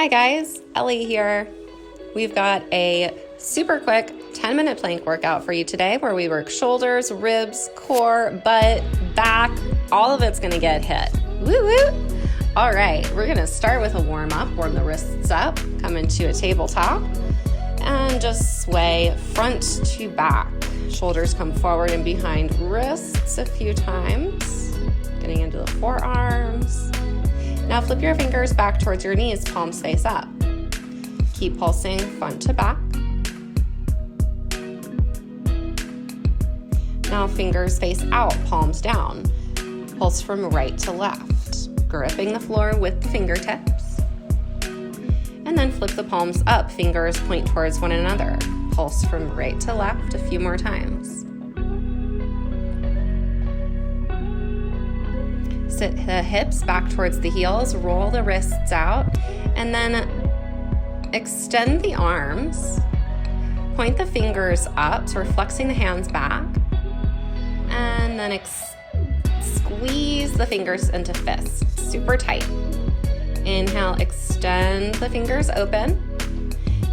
Hi guys, Ellie here. We've got a super quick 10-minute plank workout for you today where we work shoulders, ribs, core, butt, back, all of it's gonna get hit. Woo woo! All right, we're gonna start with a warm up, warm the wrists up, come into a tabletop, and just sway front to back. Shoulders come forward and behind wrists a few times, getting into the forearms. Now flip your fingers back towards your knees, palms face up. Keep pulsing front to back. Now fingers face out, palms down. Pulse from right to left, gripping the floor with the fingertips. And then flip the palms up, fingers point towards one another. Pulse from right to left a few more times. Sit the hips back towards the heels, roll the wrists out, and then extend the arms. Point the fingers up, so we're flexing the hands back. And then squeeze the fingers into fists, super tight. Inhale, extend the fingers open.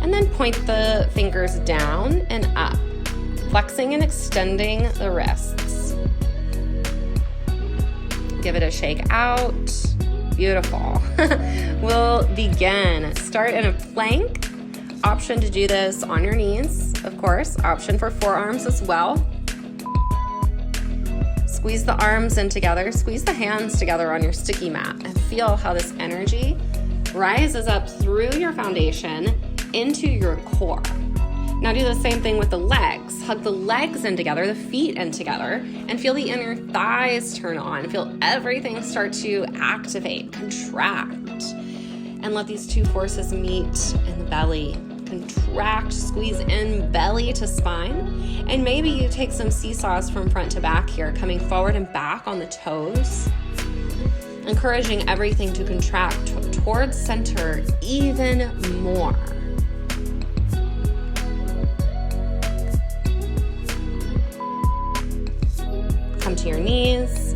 And then point the fingers down and up, flexing and extending the wrists. Give it a shake out. Beautiful. We'll begin. Start in a plank. Option to do this on your knees, of course. Option for forearms as well. Squeeze the arms in together. Squeeze the hands together on your sticky mat and feel how this energy rises up through your foundation into your core. Now do the same thing with the legs. Hug the legs in together, the feet in together, and feel the inner thighs turn on. Feel everything start to activate, contract. And let these two forces meet in the belly. Contract, squeeze in belly to spine. And maybe you take some seesaws from front to back here, coming forward and back on the toes. Encouraging everything to contract towards center even more. Come to your knees,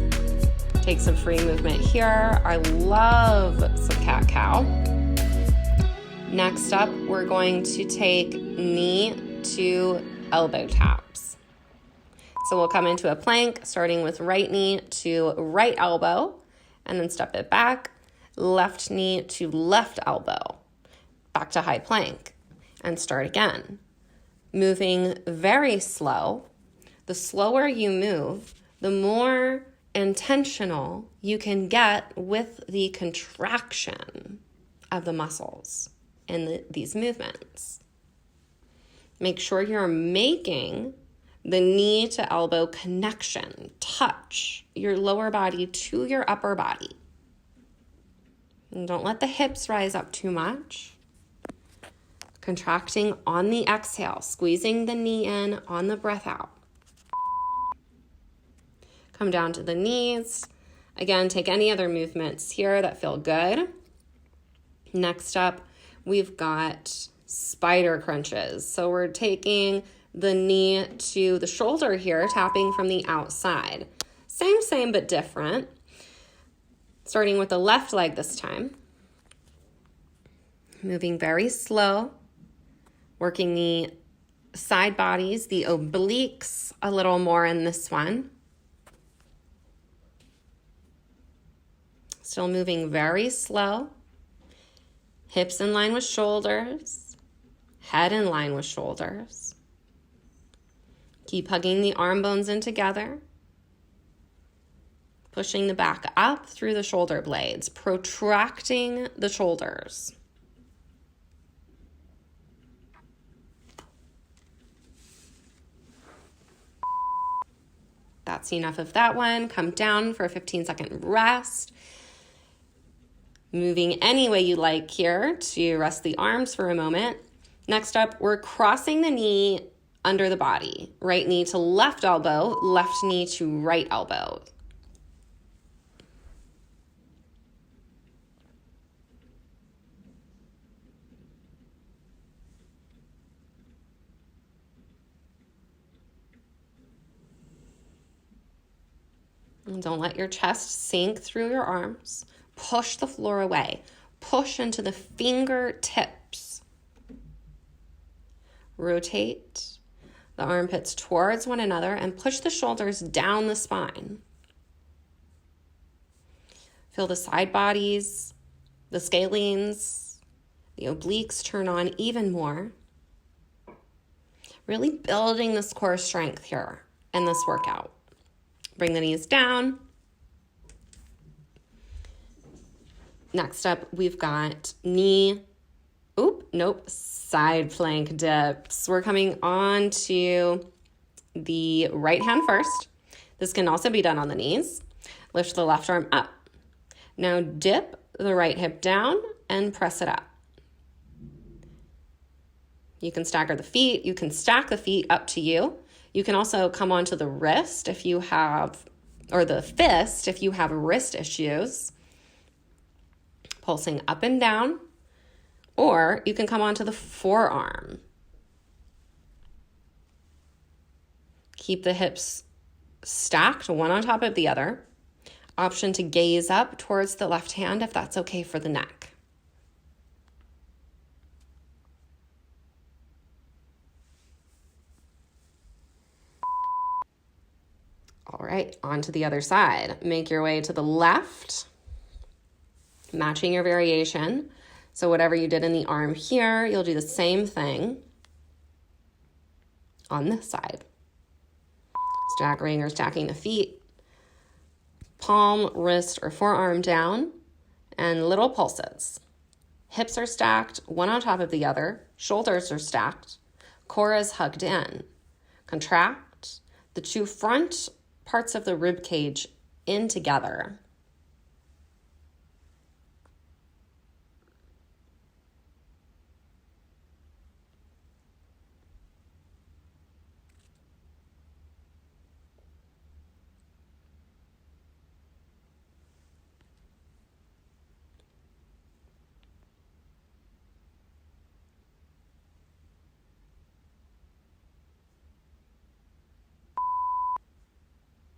take some free movement here. I love some cat-cow. Next up, we're going to take knee to elbow taps. So we'll come into a plank, starting with right knee to right elbow, and then step it back, left knee to left elbow, back to high plank, and start again. Moving very slow. The slower you move, the more intentional you can get with the contraction of the muscles in these movements. Make sure you're making the knee to elbow connection, touch your lower body to your upper body. And don't let the hips rise up too much. Contracting on the exhale, squeezing the knee in on the breath out. Come down to the knees. Again, take any other movements here that feel good. Next up, we've got spider crunches. So we're taking the knee to the shoulder here, tapping from the outside. Same, but different. Starting with the left leg this time. Moving very slow. Working the side bodies, the obliques a little more in this one. Still moving very slow. Hips in line with shoulders. Head in line with shoulders. Keep hugging the arm bones in together. Pushing the back up through the shoulder blades. Protracting the shoulders. That's enough of that one. Come down for a 15-second rest. Moving any way you like here to rest the arms for a moment. Next up, we're crossing the knee under the body. Right knee to left elbow, left knee to right elbow. And don't let your chest sink through your arms. Push the floor away. push into the fingertips. Rotate the armpits towards one another and push the shoulders down the spine. Feel the side bodies, the scalenes, the obliques turn on even more. Really building this core strength here in this workout. Bring the knees down. Next up, we've got side plank dips. We're coming on to the right hand first. This can also be done on the knees. Lift the left arm up. Now dip the right hip down and press it up. You can stagger the feet. You can stack the feet, up to you. You can also come onto the wrist if you have, or the fist if you have wrist issues. Pulsing up and down. Or you can come onto the forearm. Keep the hips stacked, one on top of the other. Option to gaze up towards the left hand if that's okay for the neck. All right, on to the other side. Make your way to the left, matching your variation. So whatever you did in the arm here, you'll do the same thing on this side. Staggering or stacking the feet. Palm, wrist, or forearm down, and little pulses. Hips are stacked, one on top of the other. Shoulders are stacked. Core is hugged in. Contract the two front parts of the rib cage in together.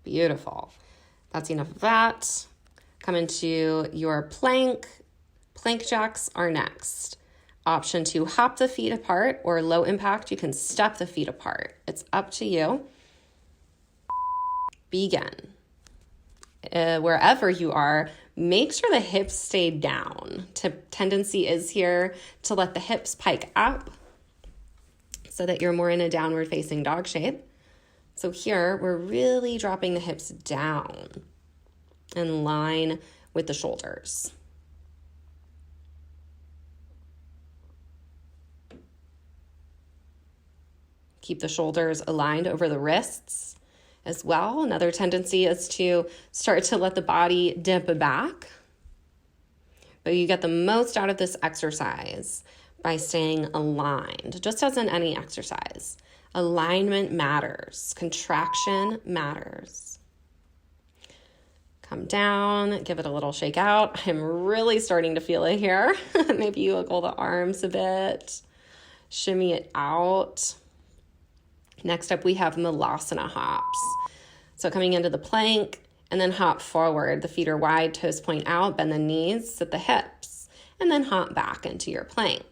Beautiful. That's enough of that. Come into your plank. Plank jacks are next. Option to hop the feet apart, or low impact, you can step the feet apart. It's up to you. Begin. Wherever you are, make sure the hips stay down. Tendency is here to let the hips pike up so that you're more in a downward facing dog shape. So here, we're really dropping the hips down in line with the shoulders. Keep the shoulders aligned over the wrists as well. Another tendency is to start to let the body dip back. But you get the most out of this exercise by staying aligned, just as in any exercise. Alignment matters. Contraction matters. Come down, give it a little shake out. I'm really starting to feel it here. Maybe you wiggle the arms a bit. Shimmy it out. Next up, we have Malasana hops. So coming into the plank and then hop forward. The feet are wide, toes point out, bend the knees, sit the hips, and then hop back into your plank.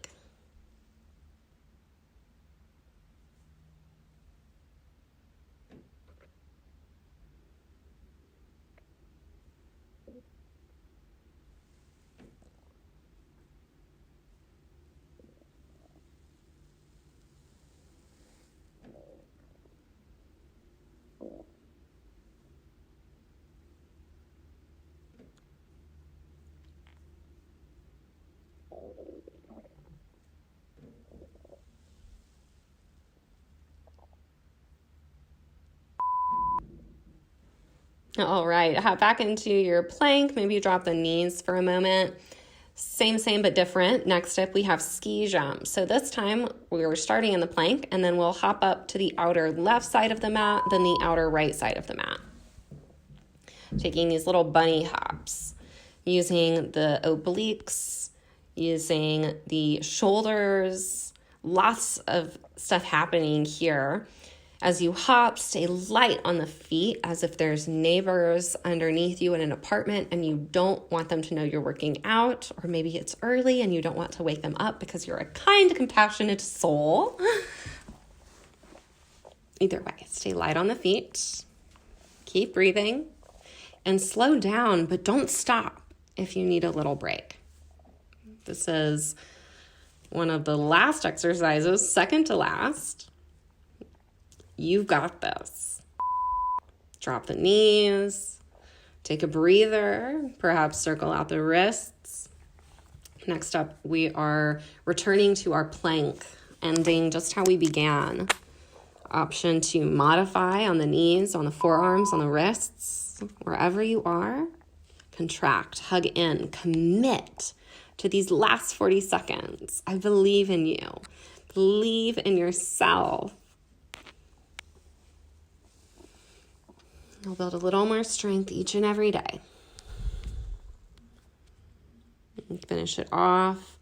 All right, hop back into your plank. Maybe drop the knees for a moment. Same, but different. Next up, we have ski jump. So this time we were starting in the plank, and then we'll hop up to the outer left side of the mat, then the outer right side of the mat. Taking these little bunny hops, using the obliques, using the shoulders, lots of stuff happening here. As you hop, stay light on the feet as if there's neighbors underneath you in an apartment and you don't want them to know you're working out, or maybe it's early and you don't want to wake them up because you're a kind, compassionate soul. Either way, stay light on the feet, keep breathing, and slow down, but don't stop if you need a little break. This is one of the last exercises, second to last. You've got this. Drop the knees, take a breather, perhaps circle out the wrists. Next up, we are returning to our plank, ending just how we began. Option to modify on the knees, on the forearms, on the wrists, wherever you are. Contract, hug in, commit to these last 40 seconds. I believe in you. Believe in yourself. I'll build a little more strength each and every day. And finish it off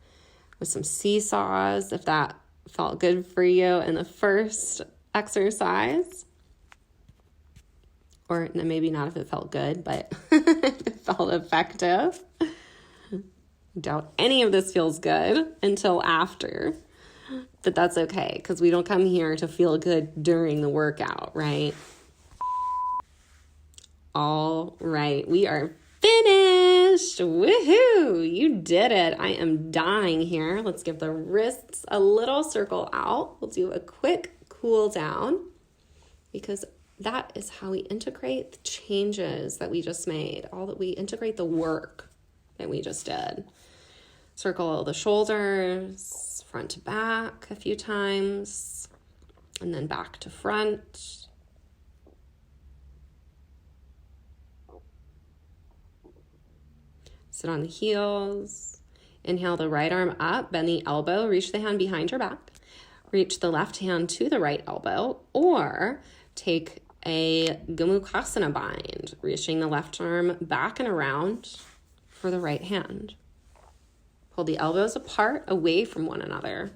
with some seesaws if that felt good for you in the first exercise. Or maybe not if it felt good, but if it felt effective. Doubt any of this feels good until after. But that's okay, because we don't come here to feel good during the workout, right? All right, we are finished. Woohoo! You did it. I am dying here. Let's give the wrists a little circle out. We'll do a quick cool down because that is how we integrate the changes that we just made. We integrate the work that we just did. Circle the shoulders, front to back a few times, and then back to front. Sit on the heels. Inhale the right arm up, bend the elbow, reach the hand behind your back. Reach the left hand to the right elbow, or take a Gomukhasana bind, reaching the left arm back and around for the right hand. Pull the elbows apart, away from one another.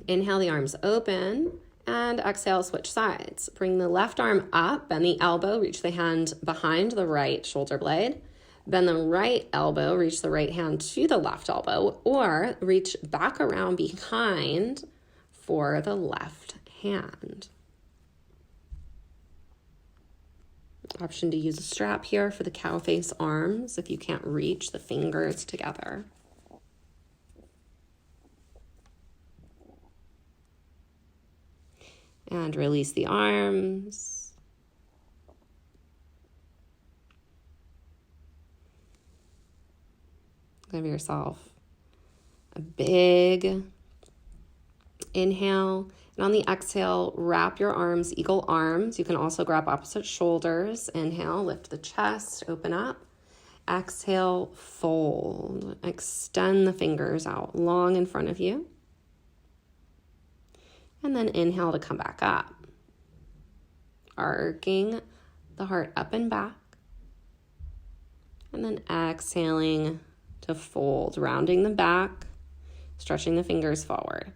Inhale the arms open. And exhale, switch sides. Bring the left arm up, bend the elbow, reach the hand behind the right shoulder blade. Bend the right elbow, reach the right hand to the left elbow, or reach back around behind for the left hand. Option to use a strap here for the cow face arms if you can't reach the fingers together. And release the arms. Give yourself a big inhale. And on the exhale, wrap your arms, eagle arms. You can also grab opposite shoulders. Inhale, lift the chest, open up. Exhale, fold. Extend the fingers out long in front of you. And then inhale to come back up. Arcing the heart up and back. And then exhaling to fold, rounding the back, stretching the fingers forward.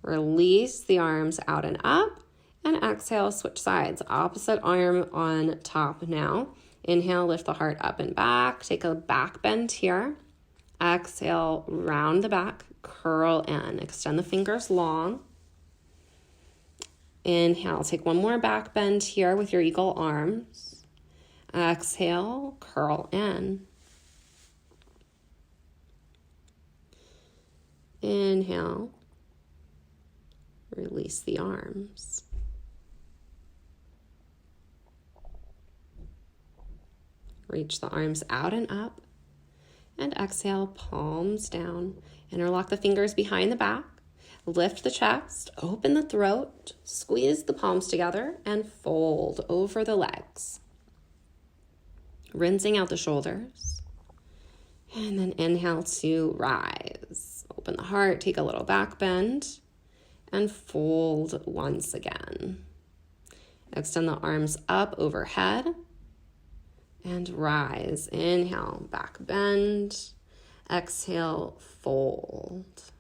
Release the arms out and up, and exhale, switch sides. Opposite arm on top now. Inhale, lift the heart up and back. Take a back bend here. Exhale, round the back, curl in. Extend the fingers long. Inhale, take one more back bend here with your eagle arms. Exhale, curl in. Inhale, release the arms. Reach the arms out and up. And exhale, palms down. Interlock the fingers behind the back. Lift the chest, open the throat, squeeze the palms together, and fold over the legs. Rinsing out the shoulders. And then inhale to rise. Open the heart, take a little back bend, and fold once again. Extend the arms up overhead, and rise. Inhale, back bend. Exhale, fold.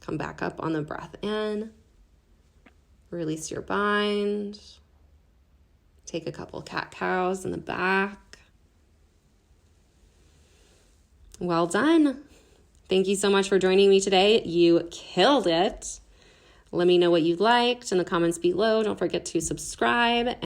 Come back up on the breath in. Release your bind. Take a couple cat-cows in the back. Well done. Thank you so much for joining me today. You killed it. Let me know what you liked in the comments below. Don't forget to subscribe.